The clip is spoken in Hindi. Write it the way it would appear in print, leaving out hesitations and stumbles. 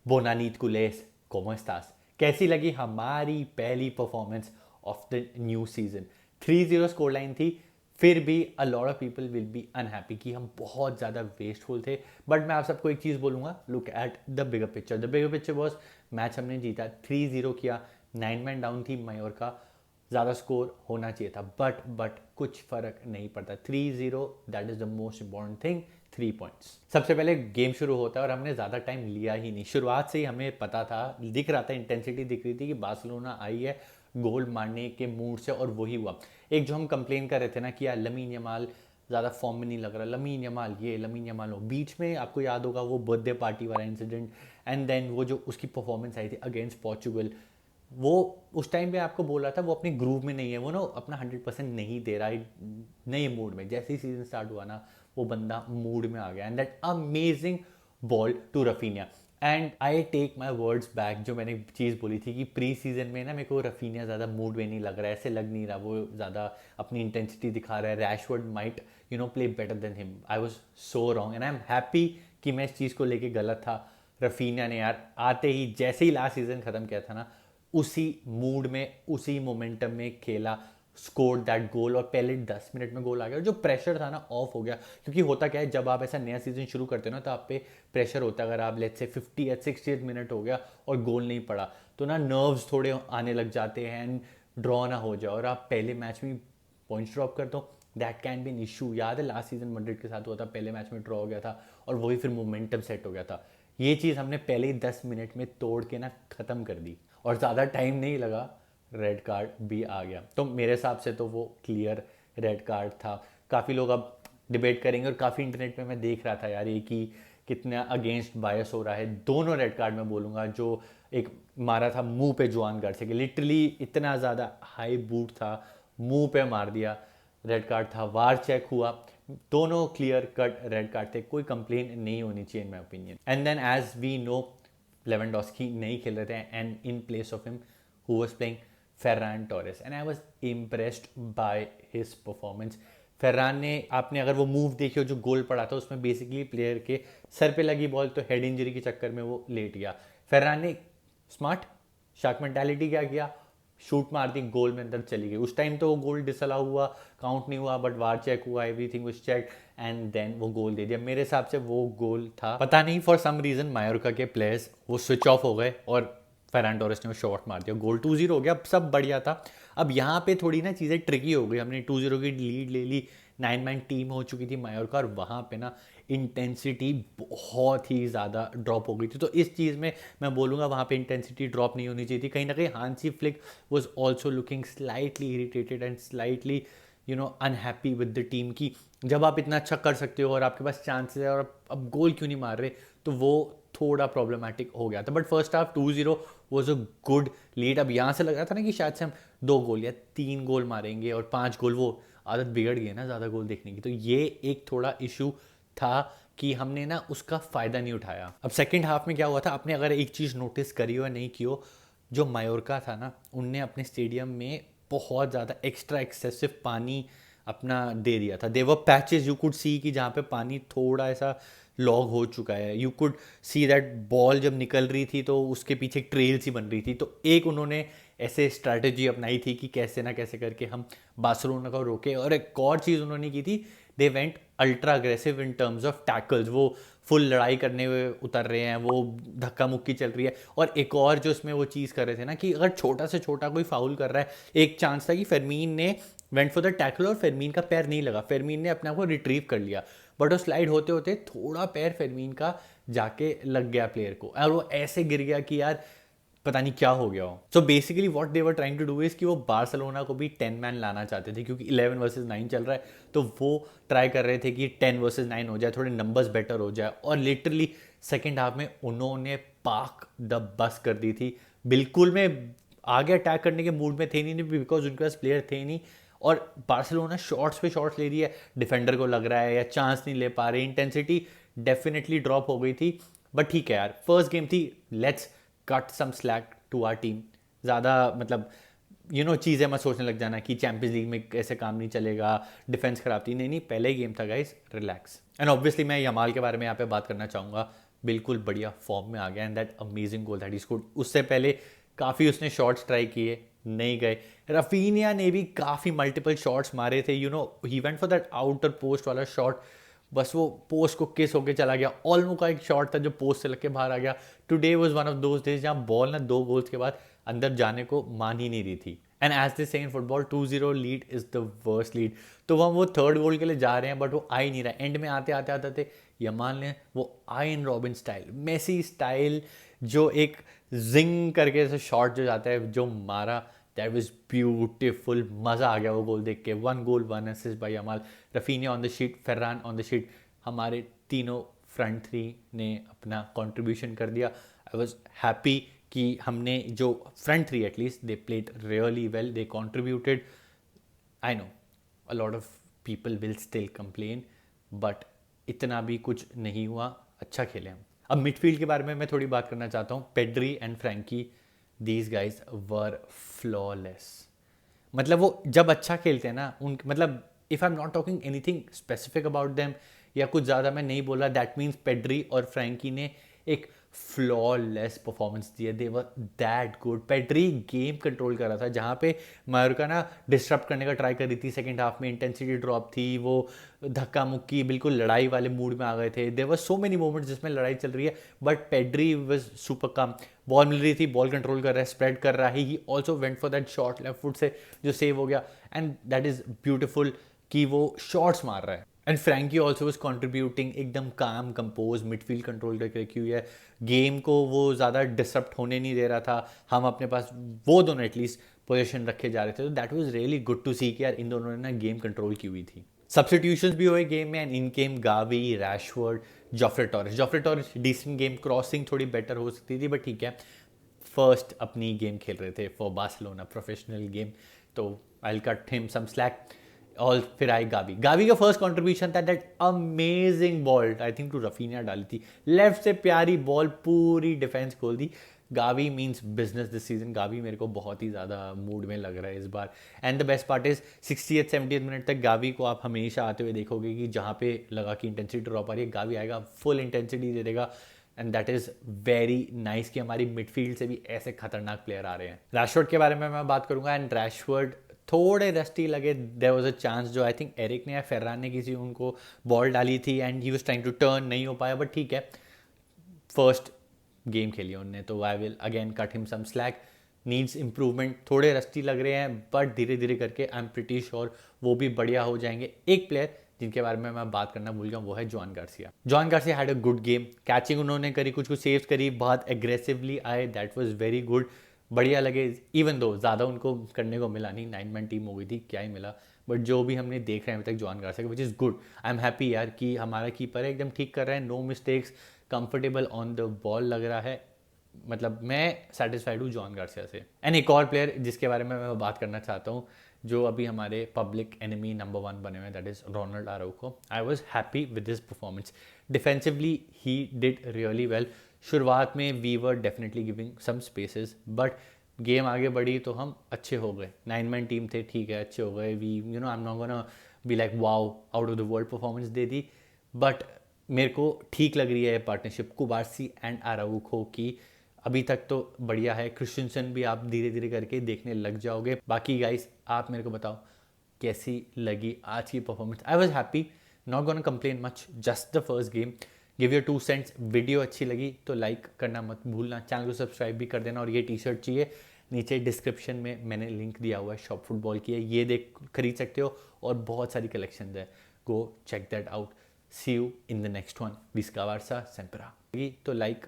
बोनानीत कुलेस, ¿cómo estás? कैसी लगी हमारी पहली performance of the new season? 3-0 score line थी, फिर भी a lot of people will be unhappy कि हम बहुत ज़्यादा वेस्टफुल थे। बट मैं आप सबको एक चीज़ बोलूँगा, look at the bigger picture. The bigger picture was match हमने जीता, 3-0 किया, 9 मैन डाउन थी मयोरका, ज़्यादा स्कोर होना चाहिए था, बट कुछ फ़र्क नहीं पड़ता। 3-0 that is the most important thing. 3 points. सबसे पहले गेम शुरू होता है और हमने ज़्यादा टाइम लिया ही नहीं। शुरुआत से ही हमें पता था, दिख रहा था, इंटेंसिटी दिख रही थी कि बार्सिलोना आई है गोल मारने के मूड से, और वही हुआ। एक जो हम कंप्लेन कर रहे थे ना कि यार लमीन यमाल ज़्यादा फॉर्म में नहीं लग रहा, लमीन यमाल ये, लमीन यमाल हो, बीच में आपको याद होगा वो बर्थडे पार्टी वाला इंसिडेंट, एंड देन वो जो उसकी परफॉर्मेंस आई थी अगेंस्ट पोर्चुगल, वो उस टाइम पे आपको बोल रहा था वो अपने ग्रूव में नहीं है, वो ना अपना 100% नहीं दे रहा है नए मूड में। जैसे ही सीजन स्टार्ट हुआ ना, वो बंदा मूड में आ गया, and that amazing ball to Raphinha. And I take my words back, जो मैंने चीज़ बोली थी कि प्री सीजन में ना मेरे को रफीनिया ज़्यादा मूड में नहीं लग रहा है, ऐसे लग नहीं रहा वो ज़्यादा अपनी इंटेंसिटी दिखा रहा है, Rashford might play better than him. I was so wrong and I am happy कि मैं इस चीज़ को लेके गलत था। रफीनिया ने यार आते ही, जैसे ही लास्ट सीजन ख़त्म किया था ना, उसी मूड में, उसी मोमेंटम में खेला, स्कोर दैट गोल, और पहले 10 मिनट में गोल आ गया। जो प्रेशर था ना ऑफ हो गया, क्योंकि होता क्या है जब आप ऐसा नया सीजन शुरू करते हो ना, तो आप पे प्रेशर होता है। अगर आप लेट्स से 50 या 60 मिनट हो गया और गोल नहीं पड़ा, तो ना नर्व्स थोड़े आने लग जाते हैं, एंड ड्रॉ ना हो जाए और आप पहले मैच में पॉइंट्स ड्रॉप कर दो, that can be an issue. याद है लास्ट सीजन मैड्रिड के साथ हुआ था, पहले मैच में ड्रॉ हो गया था और वही फिर मोमेंटम सेट हो गया था। ये चीज़ हमने पहले ही 10 मिनट में तोड़ के ना ख़त्म कर दी, और ज़्यादा टाइम नहीं लगा, रेड कार्ड भी आ गया। तो मेरे हिसाब से तो वो क्लियर रेड कार्ड था। काफ़ी लोग अब डिबेट करेंगे, और काफ़ी इंटरनेट पे मैं देख रहा था यार ये कि कितना अगेंस्ट बायस हो रहा है। दोनों रेड कार्ड मैं बोलूँगा, जो एक मारा था मुंह पे जुआन गार्सिया के, लिटरली इतना ज़्यादा हाई बूट था, मुंह पे मार दिया, रेड कार्ड था। वार चेक हुआ, दोनों क्लियर कट रेड कार्ड थे, कोई कंप्लेन नहीं होनी चाहिए in my opinion. And then as we know, Lewandowski नहीं खेल रहे थे, and in place of him who was playing Ferran Torres, and I was impressed by his performance. Ferran ने, आपने अगर वो मूव देखी हो जो गोल पड़ा था, उसमें बेसिकली प्लेयर के सर पे लगी बॉल, तो हेड इंजरी के चक्कर में वो लेट गया। फेर्रान ने स्मार्ट शार्क मेंटालिटी क्या किया, शूट मार दी, गोल में अंदर चली गई। उस टाइम तो वो गोल डिसअलाउ हुआ, काउंट नहीं हुआ, बट वार चेक हुआ, everything was check, and then वो गोल दे दिया। मेरे हिसाब से वो गोल था, पता नहीं फॉर सम रीजन मायोरका के प्लेयर्स वो स्विच ऑफ हो गए और फेरान टोरेस ने वो शॉट मार दिया, गोल 2-0 हो गया। अब सब बढ़िया था। अब यहाँ पे थोड़ी ना चीज़ें ट्रिकी हो गई, हमने 2-0 की लीड ले ली, 9 मैन टीम हो चुकी थी मायोरका, और वहाँ पे ना इंटेंसिटी बहुत ही ज़्यादा ड्रॉप हो गई थी। तो इस चीज़ में मैं बोलूँगा वहाँ पे इंटेंसिटी ड्रॉप नहीं होनी चाहिए थी। कहीं ना कहीं Hansi Flick was also looking slightly irritated and slightly unhappy with the team की, जब आप इतना अच्छा कर सकते हो और आपके पास चांसेस है और अब गोल क्यों नहीं मार रहे, तो वो थोड़ा प्रॉब्लमेटिक हो गया था। But first half 2-0 was a good lead. अब यहाँ से लग रहा था ना कि शायद से हम 2 गोल या 3 गोल मारेंगे और 5 गोल, वो आदत बिगड़ गई है ना ज़्यादा गोल देखने की, तो ये एक थोड़ा इशू था कि हमने ना उसका फ़ायदा नहीं उठाया। अब सेकेंड हाफ में क्या हुआ था, आपने अगर एक चीज़ नोटिस करी हो या नहीं की हो, जो मायोरका था ना, उनने अपने स्टेडियम में बहुत ज़्यादा एक्स्ट्रा एक्सेसिव पानी अपना दे दिया था। देवर पैचेस यू कुड सी कि जहाँ पे पानी थोड़ा ऐसा लॉग हो चुका है, you could see that ball जब निकल रही थी तो उसके पीछे एक ट्रेल सी बन रही थी। तो एक उन्होंने ऐसे स्ट्रैटेजी अपनाई थी कि कैसे ना कैसे करके हम बार्सिलोना को रोके। और एक और चीज़ उन्होंने की थी, they went ultra aggressive in terms of tackles. वो फुल लड़ाई करने हुए उतर रहे हैं, वो धक्का मुक्की चल रही है। और एक और जो इसमें वो चीज़ कर रहे थे ना, कि अगर छोटा से छोटा कोई फाउल कर रहा है, एक चांस था कि फेरमीन ने वेंट फॉर द टैकल और फेरमीन का पैर नहीं लगा, फेरमीन ने अपने आप को रिट्रीव कर लिया, बट वो स्लाइड होते होते थोड़ा पैर फेरमीन का जाके लग गया प्लेयर को, और वो ऐसे गिर गया कि यार पता नहीं क्या हो गया हो। So basically what they were trying to do is कि वो बार्सिलोना को भी 10 मैन लाना चाहते थे, क्योंकि 11 वर्सेस 9 चल रहा है, तो वो ट्राई कर रहे थे कि 10 वर्सेस 9 हो जाए, थोड़े नंबर्स बेटर हो जाए। और लिटरली सेकेंड हाफ में उन्होंने पाक द बस कर दी थी। बिल्कुल में आगे अटैक करने के मूड में थे नहीं, बिकॉज उनके पास प्लेयर थे नहीं, और बार्सिलोना शॉट्स पे शॉट्स ले रही है, डिफेंडर को लग रहा है या चांस नहीं ले पा रहे, इंटेंसिटी डेफिनेटली ड्रॉप हो गई थी। बट ठीक है यार, फर्स्ट गेम थी, let's cut some slack to our team. ज़्यादा मतलब चीज़ें मत सोचने लग जाना कि चैंपियंस लीग में कैसे काम नहीं चलेगा, डिफेंस खराब थी, नहीं नहीं, पहले ही गेम था गाइस, रिलैक्स। एंड ऑब्वियसली मैं यमाल के बारे में यहाँ पे बात करना चाहूँगा। बिल्कुल बढ़िया फॉर्म में आ गया and that amazing goal that he scored. उससे पहले काफ़ी उसने शॉट्स ट्राई किए, नहीं गए। रफीनिया ने भी काफ़ी मल्टीपल शॉट्स मारे थे, he went for that outer post वाला शॉट, बस वो पोस्ट को किस होके चला गया। ऑल्मो का एक शॉट था जो पोस्ट से लग के बाहर आ गया। Today was one of those days जहाँ बॉल ना 2 गोल्स के बाद अंदर जाने को मान ही नहीं रही थी। एंड एज दे से in football 2-0 lead is the worst lead. तो वो थर्ड गोल के लिए जा रहे हैं बट वो आ ही नहीं रहा। एंड में आते आते आते आते यमाल ने वो आयन रॉबिन स्टाइल, मेसी स्टाइल, जो एक जिंग करके ऐसे शॉट जो जाता है जो मारा, दैट वाज ब्यूटीफुल। मज़ा आ गया वो गोल देख के। 1 goal 1 assist by Yamal. Raphinha on the sheet, Ferran on the sheet. हमारे तीनों फ्रंट थ्री ने अपना कंट्रीब्यूशन कर दिया। आई वाज हैप्पी कि हमने जो front three at least they played really well, they contributed. I know a lot of people will still complain but इतना भी कुछ नहीं हुआ, अच्छा खेले हम। अब मिडफील्ड के बारे में मैं थोड़ी बात करना चाहता हूँ। Pedri and Frenkie, these guys were flawless. मतलब वो जब अच्छा खेलते हैं ना, उन मतलब if I am not talking anything specific about them या कुछ ज़्यादा मैं नहीं बोला, दैट मीन्स पेड्री और फ्रैंकी ने एक फ्लॉलेस परफॉर्मेंस दी है। They were that good. Pedri game control कर रहा था जहाँ पे मायोरका ना डिस्टर्ब करने का ट्राई कर रही थी। सेकेंड हाफ में इंटेंसिटी ड्रॉप थी, वो धक्का मुक्की बिल्कुल लड़ाई वाले मूड में आ गए थे। There were so many moments जिसमें लड़ाई चल रही है but Pedri was super calm. Ball मिल रही थी, बॉल कंट्रोल कर रहा है, स्प्रेड कर रहा है। He also went for that shot left foot से जो सेव हो गया एंड दैट इज़ ब्यूटिफुल कि वो शॉट्स मार रहा है। And Frenkie also was contributing, एकदम काम कंपोज मिडफील्ड कंट्रोल करके रखी हुई है। गेम को वो ज़्यादा डिसरप्ट होने नहीं दे रहा था। हम अपने पास वो दोनों एटलीस्ट पोजीशन रखे जा रहे थे। तो that was really good to see कि यार इन दोनों ने ना गेम कंट्रोल की हुई थी। सब्सटीट्यूशंस भी हुए गेम में and in game Gavi, Rashford, Jofre Torres. Jofre Torres decent game, crossing थोड़ी बेटर हो सकती थी बट ठीक है, फर्स्ट अपनी गेम खेल रहे थे फॉर बार्सिलोना, प्रोफेशनल गेम, तो I will cut him some slack. और फिर आई गावी। गावी का फर्स्ट कंट्रीब्यूशन था that amazing ball, I think to Raphinha डाली थी लेफ्ट से, प्यारी बॉल, पूरी डिफेंस खोल दी। Gavi means business this season. Gavi मेरे को बहुत ही ज़्यादा मूड में लग रहा है इस बार। And the best part is 60th 70th minute तक गावी को आप हमेशा आते हुए देखोगे कि जहाँ पे लगा कि इंटेंसिटी ड्रॉप आ रही है, गावी आएगा, फुल इंटेंसिटी दे देगा। And that is very nice कि हमारी मिडफील्ड से भी ऐसे खतरनाक प्लेयर आ रहे हैं। रैशवर्ड के बारे में मैं बात करूंगा एंड रैशवर्ड थोड़े रस्टी लगे। देयर वाज अ चांस जो आई थिंक एरिक ने या फेर्रान ने किसी उनको बॉल डाली थी and he was trying to turn, नहीं हो पाया बट ठीक है, फर्स्ट गेम खेली उनने तो I will again cut him some slack. Needs improvement, थोड़े रस्टी लग रहे हैं बट धीरे धीरे करके आई एम प्रिटी श्योर वो भी बढ़िया हो जाएंगे। एक प्लेयर जिनके बारे में मैं बात करना भूल गया वो है John Garcia. John Garcia had a good game, catching उन्होंने करी, कुछ कुछ सेव्स करी, बहुत एग्रेसिवली आए, दैट वाज वेरी गुड, बढ़िया लगे। इवन दो ज़्यादा उनको करने को मिला नहीं, 9 मैन टीम हो गई थी, क्या ही मिला, बट जो भी हमने देख रहे हैं अभी तक John Garcia which is good. I am happy यार कि हमारा कीपर है एकदम ठीक कर रहा है, no mistakes, comfortable on the ball लग रहा है। मतलब मैं सेटिस्फाइड हूँ जॉन गार्सिया से। एंड एक और प्लेयर जिसके बारे में मैं बात करना चाहता हूँ जो अभी हमारे पब्लिक एनिमी नंबर 1 बने हुए हैं, that is Ronald Araujo. I was happy with this performance. Defensively he did really well. शुरुआत में we were definitely giving some spaces but game आगे बढ़ी तो हम अच्छे हो गए। 9 मैन टीम थे, ठीक है, अच्छे हो गए। We I am not gonna be like wow out of the world performance दे दी बट मेरे को ठीक लग रही है पार्टनरशिप कुबार्सी एंड आराउखो की। अभी तक तो बढ़िया है। क्रिश्चियनसन भी आप धीरे धीरे करके देखने लग जाओगे। बाकी गाइस आप मेरे को बताओ कैसी लगी आज की performance. I was happy, not gonna complain much, just the first game. Give your 2 cents. Video अच्छी लगी तो लाइक करना मत भूलना, चैनल को सब्सक्राइब भी कर देना। और ये टी शर्ट चाहिए, नीचे डिस्क्रिप्शन में मैंने लिंक दिया हुआ है शॉप फुटबॉल की है, ये देख खरीद सकते हो और बहुत सारी कलेक्शन है, go check that out. See you in the next one. विस्का वार्सा सेम्परा। तो लाइक